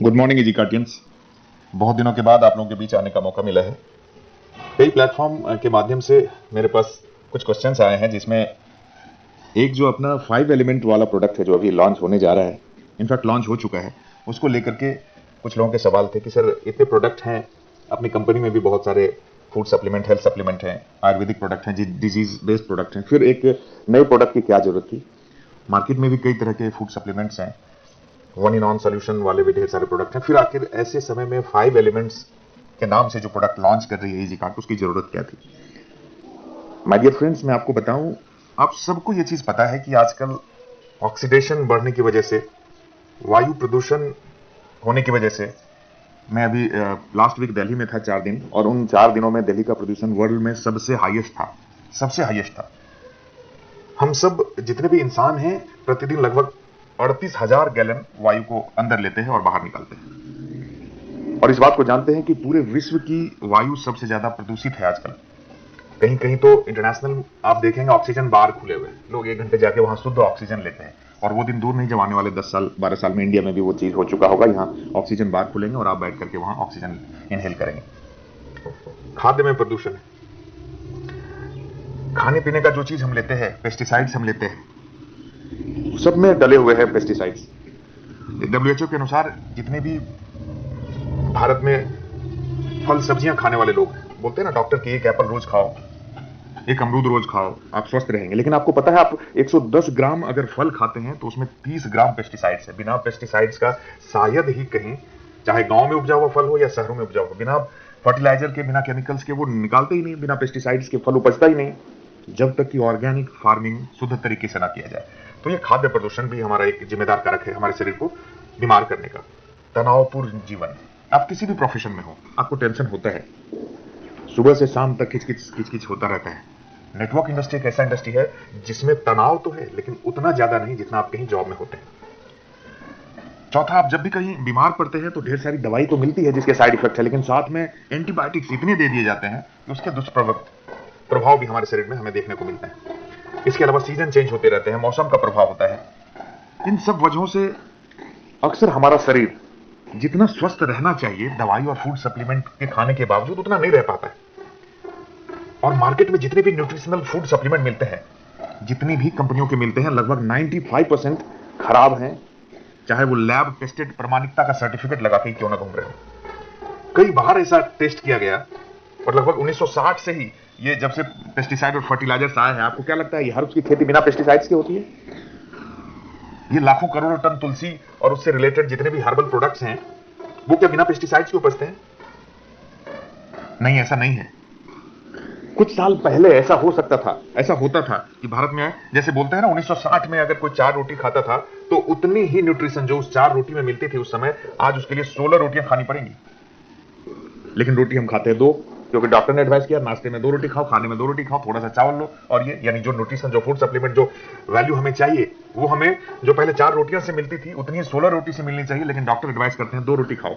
Good morning easy कार्टियंस। बहुत दिनों के बाद आप लोगों के बीच आने का मौका मिला है। कई प्लेटफॉर्म के माध्यम से मेरे पास कुछ क्वेश्चंस आए हैं, जिसमें एक जो अपना 5 एलिमेंट वाला प्रोडक्ट है जो अभी लॉन्च होने जा रहा है, इनफैक्ट लॉन्च हो चुका है, उसको लेकर के कुछ लोगों के सवाल थे कि सर इतने प्रोडक्ट हैं, अपनी कंपनी में भी बहुत सारे फूड सप्लीमेंट, हेल्थ सप्लीमेंट हैं, आयुर्वेदिक प्रोडक्ट हैं, डिजीज बेस्ड प्रोडक्ट हैं, फिर एक नए प्रोडक्ट की क्या जरूरत थी। मार्केट में भी कई तरह के फूड सप्लीमेंट्स हैं, वन इन ऑन सोल्यूशन वाले भी ढेर सारे प्रोडक्ट हैं, फिर आखिर ऐसे समय में 5 एलिमेंट्स के नाम से जो प्रोडक्ट लॉन्च कर रही है इजी कार्ट, उसकी जरूरत क्या थी। माय डियर फ्रेंड्स, मैं आपको बताऊं, आप सबको ये चीज पता है कि आजकल ऑक्सीडेशन बढ़ने की वजह से, वायु प्रदूषण होने की वजह से, मैं अभी लास्ट वीक दिल्ली में था 4 दिन, और उन 4 दिनों में दिल्ली का प्रदूषण वर्ल्ड में सबसे हाईएस्ट था, सबसे हाईएस्ट था। हम सब जितने भी इंसान हैं प्रतिदिन लगभग 38,000 गैलन वायु को अंदर लेते हैं और बाहर निकालते हैं, और इस बात को जानते हैं कि पूरे विश्व की वायु सबसे ज्यादा प्रदूषित है आजकल। कहीं कहीं तो इंटरनेशनल आप देखेंगे ऑक्सीजन बार खुले हुए, लोग 1 घंटे जाके वहां शुद्ध ऑक्सीजन लेते हैं, और वो दिन दूर नहीं जब आने वाले 10 साल 12 साल में इंडिया में भी वो चीज हो चुका होगा। यहाँ ऑक्सीजन बार खुलेंगे और आप बैठ करके वहां ऑक्सीजन इनहेल करेंगे। खाद्य में प्रदूषण है, खाने पीने का जो चीज हम लेते हैं, पेस्टिसाइड्स हम लेते हैं, सब में डले हुए हैं पेस्टिसाइड्स। डब्ल्यूएचओ के अनुसार जितने भी भारत में फल सब्जियां खाने वाले लोग हैं, बोलते हैं ना डॉक्टर कि एक एप्पल रोज खाओ, एक अमरूद रोज खाओ, आप स्वस्थ रहेंगे। लेकिन आपको पता है, आप 110 ग्राम अगर फल खाते हैं तो उसमें 30 ग्राम पेस्टिसाइड्स है। बिना पेस्टिसाइड्स का शायद ही कहीं, चाहे गांव में उपजा हुआ फल हो या शहरों में उपजा हुआ, बिना फर्टिलाइजर के, बिना केमिकल्स के वो निकालते ही नहीं, बिना पेस्टिसाइड्स के फल उपजता ही नहीं, जब तक कि ऑर्गेनिक फार्मिंग शुद्ध तरीके से ना किया जाए। तो ये खाद्य प्रदूषण भी हमारा एक जिम्मेदार कारक है हमारे शरीर को बीमार करने का। तनावपूर्ण जीवन, आप किसी भी प्रोफेशन में हो, आपको टेंशन होता है, सुबह से शाम तक किचकिच किचकिच होता रहता है। नेटवर्क इंडस्ट्री एक ऐसा इंडस्ट्री है जिसमें तनाव तो है, लेकिन उतना ज्यादा नहीं जितना आप कहीं जॉब में होते हैं। चौथा, आप जब भी कहीं बीमार पड़ते हैं तो ढेर सारी दवाई तो मिलती है जिसके साइड इफेक्ट है, लेकिन साथ में एंटीबायोटिक्स इतने दे दिए जाते हैं कि उसके दुष्प्रभाव भी हमारे शरीर में हमें देखने को मिलते हैं। इसके अलावा सीजन चेंज होते रहते हैं, मौसम का प्रभाव होता है। इन सब वजहों से अक्सर हमारा शरीर जितना स्वस्थ रहना चाहिए दवाई और फूड सप्लीमेंट के खाने के बावजूद, उतना नहीं रह पाता है। और मार्केट में जितने भी न्यूट्रिशनल फूड सप्लीमेंट मिलते हैं, जितनी भी कंपनियों के मिलते हैं, लगभग 95% खराब हैं, चाहे वो लैब टेस्टेड प्रमाणिकता का सर्टिफिकेट लगा के क्यों ना घूम रहे हो। कई बार ऐसा टेस्ट किया गया, और लगभग 1960 से ही ये जब से पेस्टिसाइड और फर्टिलाइजर्स आए हैं, आपको क्या लगता है ये हर उसकी खेती बिना पेस्टिसाइड्स की होती है? ये लाखों करोड़ों टन तुलसी और उससे रिलेटेड जितने भी हर्बल प्रोडक्ट्स हैं, वो क्या बिना पेस्टिसाइड्स के उपजते हैं? नहीं, ऐसा नहीं है। कुछ साल पहले ऐसा हो सकता था, ऐसा होता था कि भारत में, जैसे बोलते हैं ना, 1960 में अगर कोई 4 रोटी खाता था तो उतनी ही न्यूट्रिशन जो उस 4 रोटी में मिलती थी उस समय, आज उसके लिए 16 रोटियां खानी पड़ेंगी। लेकिन रोटी हम खाते हैं 2, क्योंकि डॉक्टर ने एडवाइस किया नाश्ते में 2 रोटी खाओ, खाने में 2 रोटी खाओ, थोड़ा सा चावल लो, और ये यानी जो न्यूट्रिशन, जो फूड सप्लीमेंट, जो वैल्यू हमें चाहिए, वो हमें जो पहले 4 रोटियां से मिलती थी उतनी 16 रोटी से मिलनी चाहिए, लेकिन डॉक्टर एडवाइस करते हैं 2 रोटी खाओ।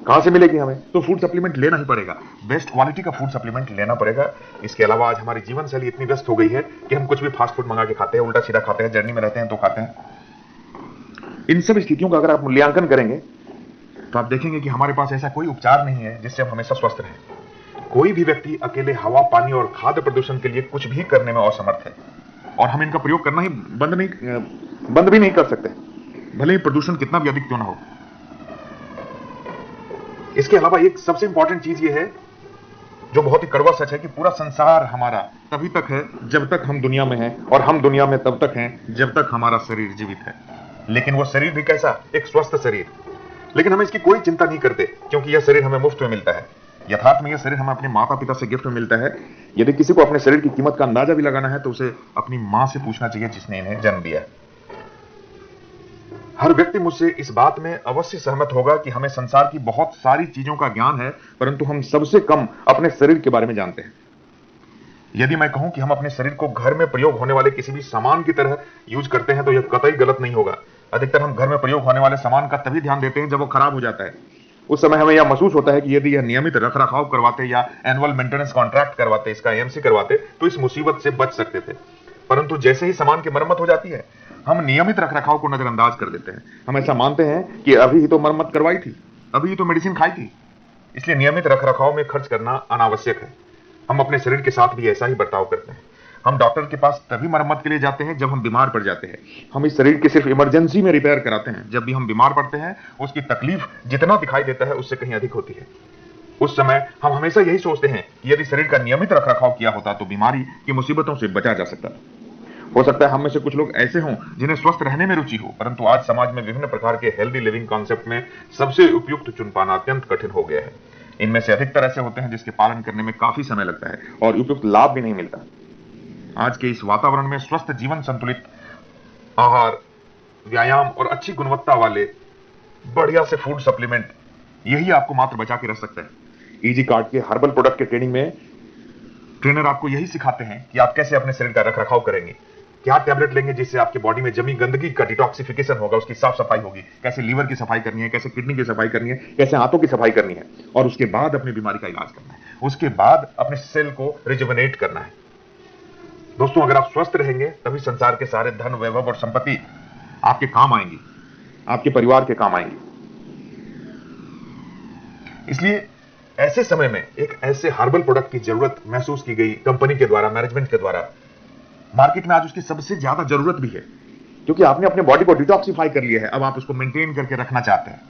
कहां से मिलेगी हमें? तो फूड सप्लीमेंट लेना ही पड़ेगा, बेस्ट क्वालिटी का फूड सप्लीमेंट लेना पड़ेगा। इसके अलावा आज हमारी जीवन शैली इतनी व्यस्त हो गई है कि हम कुछ भी फास्ट फूड मंगा के खाते हैं, उल्टा सीधा खाते हैं, जर्नी में रहते हैं तो खाते हैं। इन सब स्थितियों का अगर आप मूल्यांकन करेंगे तो आप देखेंगे कि हमारे पास ऐसा कोई उपचार नहीं है जिससे हम हमेशा स्वस्थ रहें। कोई भी व्यक्ति अकेले हवा, पानी और खाद्य प्रदूषण के लिए कुछ भी करने में असमर्थ है, और हम इनका प्रयोग करना ही बंद भी नहीं कर सकते, भले ही प्रदूषण कितना भी अधिक क्यों ना हो। इसके अलावा एक सबसे इंपॉर्टेंट चीज ये है, जो बहुत ही कड़वा सच है, कि पूरा संसार हमारा तभी तक है जब तक हम दुनिया में हैं, और हम दुनिया में तब तक हैं जब तक हमारा शरीर जीवित है। लेकिन वो शरीर भी कैसा? एक स्वस्थ शरीर। लेकिन हम इसकी कोई चिंता नहीं करते, क्योंकि यह शरीर हमें मुफ्त में मिलता है। यथार्थ में यह शरीर हमें अपने माता पिता से गिफ्ट में मिलता है। यदि किसी को अपने शरीर की कीमत का अंदाजा भी लगाना है तो उसे अपनी मां से पूछना चाहिए जिसने इन्हें जन्म दिया है। हर व्यक्ति मुझसे इस बात में अवश्य सहमत होगा कि हमें संसार की बहुत सारी चीजों का ज्ञान है, परंतु हम सबसे कम अपने शरीर के बारे में जानते हैं। यदि मैं कहूं कि हम अपने शरीर को घर में प्रयोग होने वाले किसी भी सामान की तरह यूज करते हैं तो यह कतई गलत नहीं होगा। अधिकतर हम घर में प्रयोग होने वाले सामान का तभी ध्यान देते हैं जब वो खराब हो जाता है। उस समय हमें यह महसूस होता है कि यदि यह नियमित रख रखाव करवाते या एनुअल मेंटेनेंस कॉन्ट्रैक्ट करवाते, इसका एएमसी करवाते, तो इस मुसीबत से बच सकते थे। परंतु जैसे ही सामान की मरम्मत हो जाती है, हम नियमित रखरखाव को नजरअंदाज कर देते हैं। हम ऐसा मानते हैं कि अभी ही तो मरम्मत करवाई थी, अभी ही तो मेडिसिन खाई थी, इसलिए नियमित रखरखाव में खर्च करना अनावश्यक है। हम अपने शरीर के साथ भी ऐसा ही बर्ताव करते हैं। हम डॉक्टर के पास तभी मरम्मत के लिए जाते हैं जब हम बीमार पड़ जाते हैं। हम इस शरीर की सिर्फ इमरजेंसी में रिपेयर कराते हैं। जब भी हम बीमार पड़ते हैं, उसकी तकलीफ जितना दिखाई देता है उससे कहीं अधिक होती है। उस समय हम हमेशा यही सोचते हैं कि यदि शरीर का नियमित रखरखाव किया होता तो बीमारी की मुसीबतों से बचा जा सकता। हो सकता है हम में से कुछ लोग ऐसे हों जिन्हें स्वस्थ रहने में रुचि हो, परंतु आज समाज में विभिन्न प्रकार के हेल्दी लिविंग कॉन्सेप्ट में सबसे उपयुक्त चुन पाना अत्यंत कठिन हो गया है। इनमें से अधिकतर ऐसे होते हैं जिसके पालन करने में काफी समय लगता है और उपयुक्त लाभ भी नहीं मिलता। आज के इस वातावरण में स्वस्थ जीवन, संतुलित आहार, व्यायाम और अच्छी गुणवत्ता वाले बढ़िया से फूड सप्लीमेंट, यही आपको मात्र बचा के रख सकता है। इजी कार्ड के हर्बल प्रोडक्ट के ट्रेनिंग में ट्रेनर आपको यही सिखाते हैं कि आप कैसे अपने शरीर का रखरखाव करेंगे, क्या टैबलेट लेंगे जिससे आपके बॉडी में जमी गंदगी का डिटॉक्सिफिकेशन होगा, उसकी साफ सफाई होगी, कैसे लीवर की सफाई करनी है, कैसे किडनी की सफाई करनी है, कैसे हाथों की सफाई करनी है, और उसके बाद अपनी बीमारी का इलाज करना है, उसके बाद अपने सेल को रिजुवेनेट करना है। दोस्तों, अगर आप स्वस्थ रहेंगे तभी संसार के सारे धन, वैभव और संपत्ति आपके काम आएंगी, आपके परिवार के काम आएंगी। इसलिए ऐसे समय में एक ऐसे हर्बल प्रोडक्ट की जरूरत महसूस की गई कंपनी के द्वारा, मैनेजमेंट के द्वारा। मार्केट में आज उसकी सबसे ज्यादा जरूरत भी है, क्योंकि आपने अपने बॉडी को डिटॉक्सिफाई कर लिया है। अब आप उसको मेंटेन करके रखना चाहते हैं।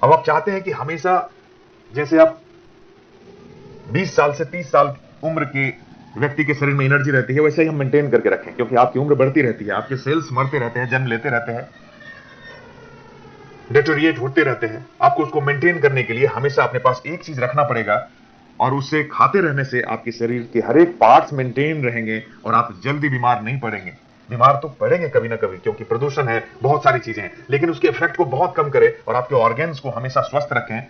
अब आप चाहते हैं कि हमेशा जैसे आप 20 साल से 30 साल उम्र के व्यक्ति के शरीर में एनर्जी रहती है, वैसे ही हम मेंटेन करके रखें, क्योंकि आपकी उम्र बढ़ती रहती है, आपके सेल्स मरते रहते हैं, जन्म लेते रहते हैं, डेटोरिएट होते रहते हैं। आपको उसको मेंटेन करने के लिए हमेशा अपने पास एक चीज रखना पड़ेगा, और उससे खाते रहने से आपके शरीर के हर एक पार्ट्स मेंटेन रहेंगे और आप जल्दी बीमार नहीं पड़ेंगे। बीमार तो पड़ेंगे कभी ना कभी, क्योंकि प्रदूषण है, बहुत सारी चीजें हैं, लेकिन उसके इफेक्ट को बहुत कम करें और आपके ऑर्गन्स को हमेशा स्वस्थ रखें,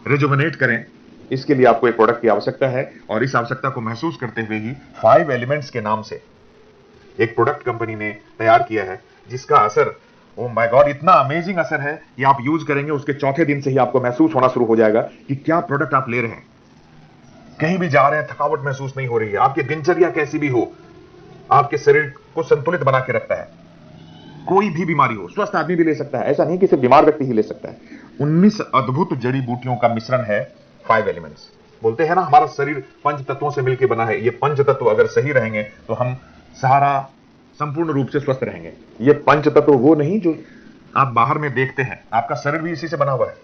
रिजुवेनेट करें। इसके लिए आपको एक प्रोडक्ट की आवश्यकता है, और इस आवश्यकता को महसूस करते हुए ही 5 एलिमेंट्स के नाम से एक प्रोडक्ट कंपनी ने तैयार किया है, जिसका असर, ओ माय गॉड, इतना अमेजिंग असर है कि आप यूज करेंगे उसके चौथे दिन से ही आपको महसूस होना शुरू हो जाएगा कि क्या प्रोडक्ट आप ले रहे हैं। कहीं भी जा रहे हैं, थकावट महसूस नहीं हो रही है, आपकी दिनचर्या कैसी भी हो, आपके शरीर को संतुलित बना के रखता है। कोई भी बीमारी हो, स्वस्थ आदमी भी ले सकता है, ऐसा नहीं कि सिर्फ बीमार व्यक्ति ही ले सकता है। 19 अद्भुत जड़ी बूटियों का मिश्रण है 5 एलिमेंट्स। बोलते हैं ना, हमारा शरीर पंच तत्वों से मिलकर बना है। ये पंच तत्व अगर सही रहेंगे तो हम सारा संपूर्ण रूप से स्वस्थ रहेंगे। ये पंच तत्व वो नहीं जो आप बाहर में देखते हैं, आपका शरीर भी इसी से बना हुआ है।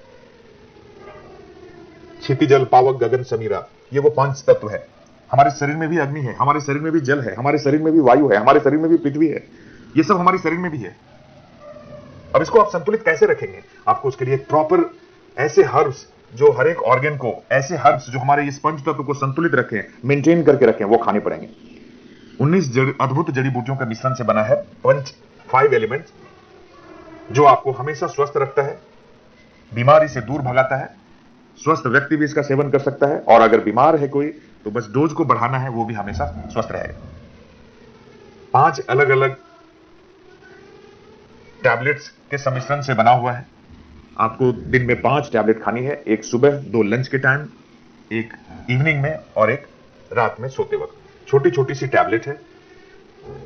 क्षितिजल पावक गगन समीरा, ये वो पांच तत्व है। हमारे शरीर में भी अग्नि है, हमारे शरीर में भी जल है, हमारे शरीर में भी वायु है, हमारे शरीर में भी पृथ्वी है। ये सब हमारे शरीर में भी है। अब इसको आप संतुलित कैसे रखेंगे? आपको उसके लिए प्रॉपर ऐसे हर्ब्स जो हर एक ऑर्गन को, ऐसे हर्ब्स जो हमारे इस पंच तत्व को संतुलित रखें, मेंटेन करके रखें, वो खाने पड़ेंगे। 19 अद्भुत जड़ी बूटियों के मिश्रण से बना है पंच 5 एलिमेंट्स, जो आपको हमेशा स्वस्थ रखता है, बीमारी से दूर भगाता है। स्वस्थ व्यक्ति भी इसका सेवन कर सकता है, और अगर बीमार है कोई तो बस डोज को बढ़ाना है, वो भी हमेशा स्वस्थ रहेगा। 5 अलग अलग टैबलेट्स के सम्मिश्रण से बना हुआ है। आपको दिन में 5 टैबलेट खानी है, एक सुबह, 2 लंच के टाइम, एक इवनिंग में और एक रात में सोते वक्त। छोटी छोटी सी टैबलेट है।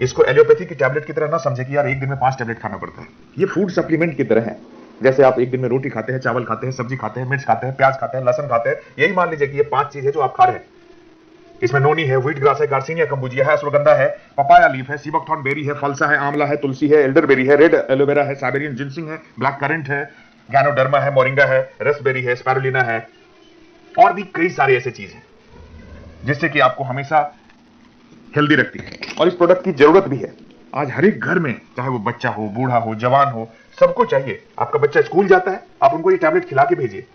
इसको एलोपैथी की टैबलेट की तरह ना समझे कि यार एक दिन में 5 टैबलेट खाना पड़ता है। ये फूड सप्लीमेंट की तरह है। जैसे आप एक दिन में रोटी खाते हैं, चावल खाते हैं, सब्जी खाते हैं, मिर्च खाते हैं, प्याज खाते हैं, लहसुन खाते हैं, यही मान लीजिए कि ये 5 चीज है जो आप खा रहे हैं। इसमें नोनी है, व्हीट ग्रास है, गार्सिनिया कंबुजिया है, अश्वगंधा है, पपाया लीफ है, सीबकथॉर्न बेरी है, फलसा है, आंवला है, तुलसी है, एल्डरबेरी है, रेड एलोवेरा है, साइबेरियन जिंसिंग है, ब्लैक करंट है, गैनोडर्मा है, मोरिंगा है, रसबेरी है, स्पारुलिना है, और भी कई सारे ऐसे चीज हैं जिससे कि आपको हमेशा हेल्दी रखती है। और इस प्रोडक्ट की जरूरत भी है। आज हर एक घर में, चाहे वो बच्चा हो, बूढ़ा हो, जवान हो, सबको चाहिए। आपका बच्चा स्कूल जाता है, आप उनको ये टैबलेट खिला के भेजिए।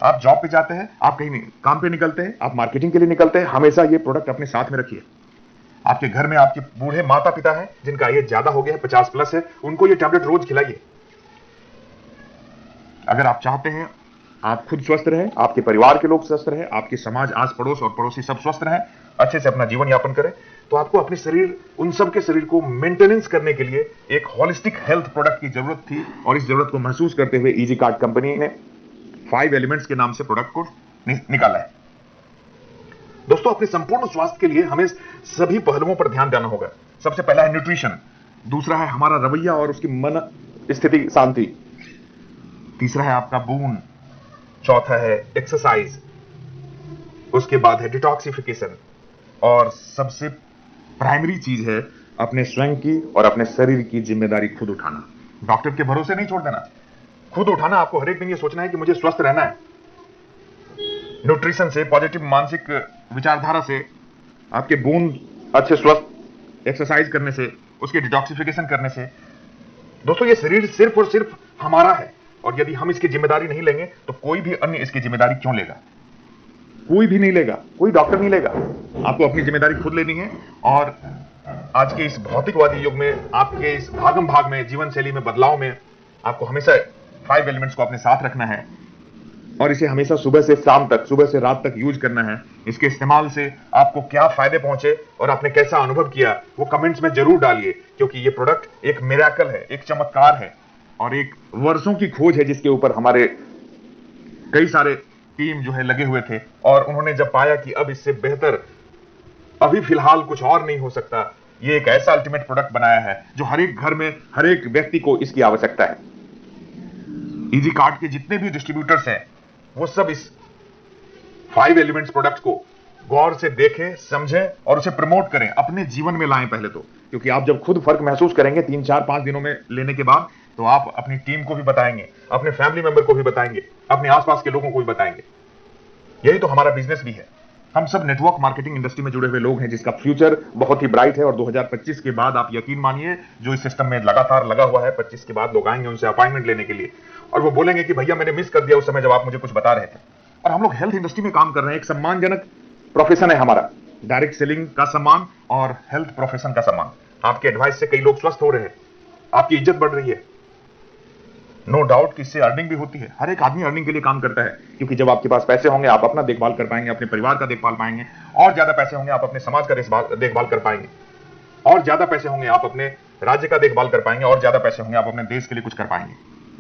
आप जॉब पे जाते हैं, आप कहीं नहीं काम पे निकलते हैं, आप मार्केटिंग के लिए निकलते हैं, हमेशा ये प्रोडक्ट अपने साथ में रखिए। आपके घर में आपके बूढ़े माता पिता हैं जिनका एज ज्यादा हो गया है, 50 प्लस है, उनको ये टैबलेट रोज खिलाइए। अगर आप चाहते हैं आप खुद स्वस्थ रहें, आपके परिवार के लोग स्वस्थ रहें, आपके समाज, आस पड़ोस और पड़ोसी सब स्वस्थ रहें, अच्छे से अपना जीवन यापन करें, तो आपको अपने शरीर, उन सब के शरीर को मेंटेनेंस करने के लिए एक होलिस्टिक हेल्थ प्रोडक्ट की जरूरत थी। और इस जरूरत को महसूस करते हुए इजी कार्ड कंपनी ने 5 एलिमेंट्स के नाम से प्रोडक्ट को निकाला है। दोस्तों, अपने संपूर्ण स्वास्थ्य के लिए हमें सभी पहलुओं पर ध्यान देना होगा। सबसे पहला है न्यूट्रिशन, दूसरा है हमारा रवैया और उसकी मन स्थिति शांति, तीसरा है आपका बोन, चौथा है एक्सरसाइज, उसके बाद है डिटॉक्सिफिकेशन, और सबसे प्राइमरी चीज है अपने स्वयं की और अपने शरीर की जिम्मेदारी खुद उठाना। डॉक्टर के भरोसे नहीं छोड़ देना, खुद उठाना। आपको हर एक दिन ये सोचना है कि मुझे स्वस्थ रहना है। न्यूट्रिशन से, पॉजिटिव मानसिक विचारधारा से, आपके बोन अच्छे स्वस्थ एक्सरसाइज करने से, उसके डिटॉक्सिफिकेशन करने से। दोस्तों, ये शरीर सिर्फ और सिर्फ हमारा है, और यदि हम इसकी जिम्मेदारी नहीं लेंगे तो कोई भी अन्य इसकी जिम्मेदारी क्यों लेगा? कोई भी नहीं लेगा, कोई डॉक्टर नहीं लेगा। आपको अपनी जिम्मेदारी खुद लेनी है। और आज के इस भौतिकवादी युग में, आपके इस भागम भाग में, जीवन शैली में बदलाव में, आपको हमेशा 5 एलिमेंट्स को अपने साथ रखना है और इसे हमेशा सुबह से शाम तक, सुबह से रात तक यूज करना है। इसके इस्तेमाल से आपको क्या फायदे पहुंचे और आपने कैसा अनुभव किया, वो कमेंट्स में जरूर डालिए, क्योंकि ये प्रोडक्ट एक मिरेकल है, एक चमत्कार है और एक वर्षों की खोज है, जिसके ऊपर हमारे कई सारे टीम जो है लगे हुए थे। और उन्होंने जब पाया कि अब इससे बेहतर अभी फिलहाल कुछ और नहीं हो सकता, ये एक ऐसा अल्टीमेट प्रोडक्ट बनाया है जो हर एक घर में, हर एक व्यक्ति को इसकी आवश्यकता है। इजी कार्ड के जितने भी डिस्ट्रीब्यूटर्स हैं, वो सब इस 5 एलिमेंट्स प्रोडक्ट को गौर से देखें, समझें और उसे प्रमोट करें, अपने जीवन में लाएं पहले तो। क्योंकि आप जब खुद फर्क महसूस करेंगे 3, 4, 5 दिनों में लेने के बाद, तो आप अपनी टीम को भी बताएंगे, अपने फैमिली मेंबर को भी बताएंगे, अपने आसपास के लोगों को भी बताएंगे। यही तो हमारा बिजनेस भी है। हम सब नेटवर्क मार्केटिंग इंडस्ट्री में जुड़े हुए लोग हैं, जिसका फ्यूचर बहुत ही ब्राइट है। और 2025 के बाद आप यकीन मानिए, जो इस सिस्टम में लगातार लगा हुआ है, 25 के बाद लोग आएंगे उनसे अपॉइंटमेंट लेने के लिए, और वो बोलेंगे कि भैया मैंने मिस कर दिया उस समय जब आप मुझे कुछ बता रहे थे। और हम लोग हेल्थ इंडस्ट्री में काम कर रहे हैं, एक सम्मानजनक प्रोफेशन है हमारा, डायरेक्ट सेलिंग का सम्मान और हेल्थ प्रोफेशन का सम्मान। आपके एडवाइस से कई लोग स्वस्थ हो रहे हैं, आपकी इज्जत बढ़ रही है। नो डाउट कि इससे अर्निंग भी होती है। हर एक आदमी अर्निंग के लिए काम करता है, क्योंकि जब आपके पास पैसे होंगे आप अपना देखभाल कर पाएंगे, अपने परिवार का देखभाल पाएंगे, और ज्यादा पैसे होंगे आप अपने समाज का देखभाल कर पाएंगे, और ज्यादा पैसे होंगे आप अपने राज्य का देखभाल कर पाएंगे, और ज्यादा पैसे होंगे आप अपने देश के लिए कुछ कर पाएंगे।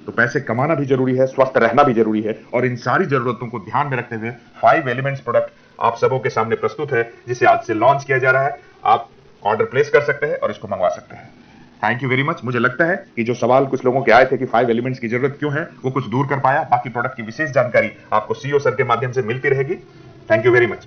तो पैसे कमाना भी जरूरी है, स्वस्थ रहना भी जरूरी है, और इन सारी जरूरतों को ध्यान में रखते हुए 5 एलिमेंट्स प्रोडक्ट आप सबों के सामने प्रस्तुत है, जिसे आज से लॉन्च किया जा रहा है। आप ऑर्डर प्लेस कर सकते हैं और इसको मंगवा सकते हैं। Thank you very much. मुझे लगता है कि जो सवाल कुछ लोगों के आए थे कि 5 एलिमेंट्स की जरूरत क्यों है, वो कुछ दूर कर पाया। बाकी प्रोडक्ट की विशेष जानकारी आपको सीईओ सर के माध्यम से मिलती रहेगी। Thank you very much.